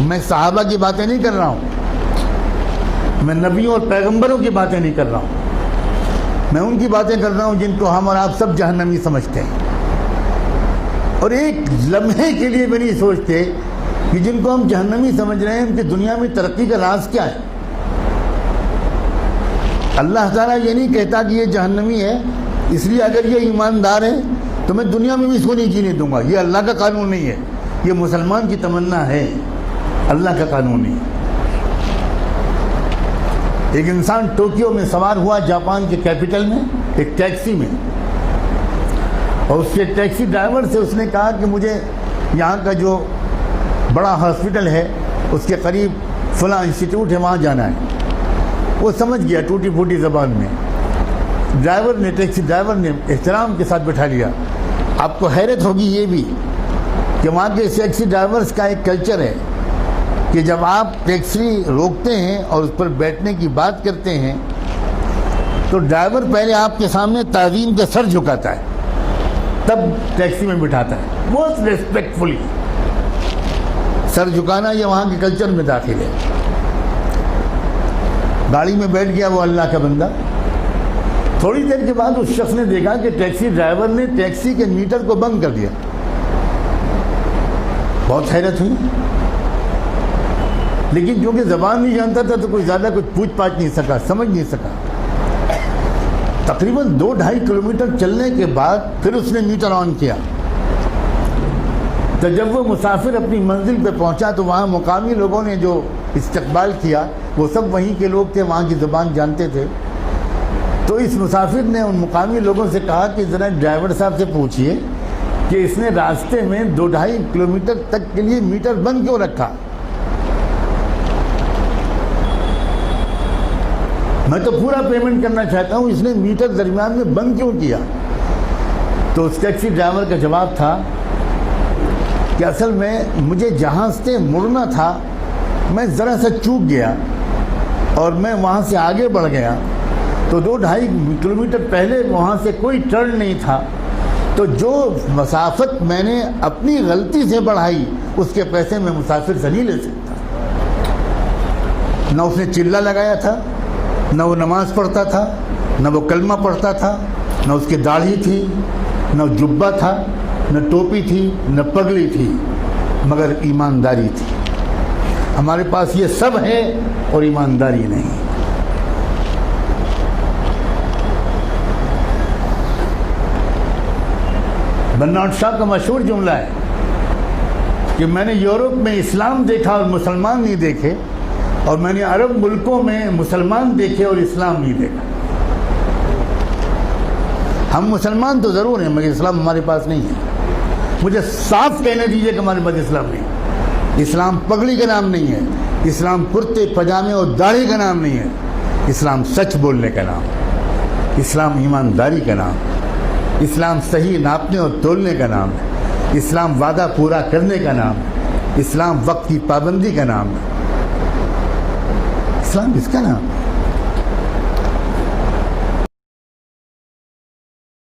میں صحابہ کی باتیں نہیں کر رہا ہوں، میں نبیوں اور پیغمبروں کی باتیں نہیں کر رہا ہوں، میں ان کی باتیں کر رہا ہوں جن کو ہم اور آپ سب جہنمی سمجھتے ہیں، اور ایک لمحے کے لیے بھی نہیں سوچتے کہ جن کو ہم جہنمی سمجھ رہے ہیں ان کی دنیا میں ترقی کا راز کیا ہے۔ اللہ تعالیٰ یہ نہیں کہتا کہ یہ جہنمی ہے اس لیے اگر یہ ایماندار ہے تو میں دنیا میں بھی اس کو نہیں جینے دوں گا، یہ اللہ کا قانون نہیں ہے، یہ مسلمان کی تمنا ہے، اللہ کا قانون نہیں۔ ایک انسان ٹوکیو میں سوار ہوا جاپان کے کیپٹل میں ایک ٹیکسی میں، اور اس کے ٹیکسی ڈرائیور سے اس نے کہا کہ مجھے یہاں کا جو بڑا ہاسپٹل ہے اس کے قریب فلاں انسٹیٹیوٹ ہے وہاں جانا ہے۔ وہ سمجھ گیا ٹوٹی پھوٹی زبان میں، ٹیکسی ڈرائیور نے احترام کے ساتھ بٹھا لیا۔ آپ کو حیرت ہوگی یہ بھی کہ وہاں کے ٹیکسی ڈرائیورز کا ایک کلچر ہے کہ جب آپ ٹیکسی روکتے ہیں اور اس پر بیٹھنے کی بات کرتے ہیں تو ڈرائیور پہلے آپ کے سامنے تعظیم کا سر جھکاتا ہے، تب ٹیکسی میں بٹھاتا ہے، بہت ریسپیکٹفلی سر جھکانا یہ وہاں کے کلچر میں داخل ہے۔ گاڑی میں بیٹھ گیا وہ اللہ کا بندہ، تھوڑی دیر کے بعد اس شخص نے دیکھا کہ ٹیکسی ڈرائیور نے ٹیکسی کے میٹر کو بند کر دیا۔ بہت حیرت ہوئی، لیکن کیونکہ زبان نہیں جانتا تھا تو کوئی زیادہ کچھ پوچھ پاچھ نہیں سکا، سمجھ نہیں سکا۔ تقریباً 2-2.5 کلومیٹر چلنے کے بعد پھر اس نے میٹر آن کیا، تو جب وہ مسافر اپنی منزل پہ پہنچا تو وہاں مقامی لوگوں نے جو استقبال کیا وہ سب وہیں کے لوگ تھے، وہاں کی زبان جانتے تھے۔ تو اس مسافر نے ان مقامی لوگوں سے کہا کہ ذرا ڈرائیور صاحب سے پوچھئے کہ اس نے راستے میں 2-2.5 کلومیٹر تک کے لیے میٹر بند کیوں رکھا؟ میں تو پورا پیمنٹ کرنا چاہتا ہوں، اس نے میٹر درمیان میں بند کیوں کیا؟ تو اس ٹیکسی ڈرائیور کا جواب تھا کہ اصل میں مجھے جہاں سے مڑنا تھا میں ذرا سا چوک گیا اور میں وہاں سے آگے بڑھ گیا، تو 2-2.5 کلومیٹر پہلے وہاں سے کوئی ٹرن نہیں تھا، تو جو مسافت میں نے اپنی غلطی سے بڑھائی اس کے پیسے میں مسافر سے نہیں لے سکتا۔ نہ اس نے چلہ لگایا تھا، نہ وہ نماز پڑھتا تھا، نہ وہ کلمہ پڑھتا تھا، نہ اس کی داڑھی تھی، نہ جبہ تھا، نہ ٹوپی تھی، نہ پگڑی تھی، مگر ایمانداری تھی۔ ہمارے پاس یہ سب ہے اور ایمانداری نہیں۔ برنارڈ شاہ کا مشہور جملہ ہے کہ میں نے یورپ میں اسلام دیکھا اور مسلمان نہیں دیکھے، اور میں نے عرب ملکوں میں مسلمان دیکھے اور اسلام نہیں دیکھا۔ ہم مسلمان تو ضرور ہیں مگر اسلام ہمارے پاس نہیں ہے۔ مجھے صاف کہنے دیجئے کہ ہمارے پاس اسلام نہیں ہے۔ اسلام پگڑی کا نام نہیں ہے، اسلام کرتے پجامے اور داڑھی کا نام نہیں ہے، اسلام سچ بولنے کا نام، اسلام ایمانداری کا نام، اسلام صحیح ناپنے اور تولنے کا نام ہے، اسلام وعدہ پورا کرنے کا نام ہے، اسلام وقت کی پابندی کا نام ہے، اسلام اس کا نام ہے۔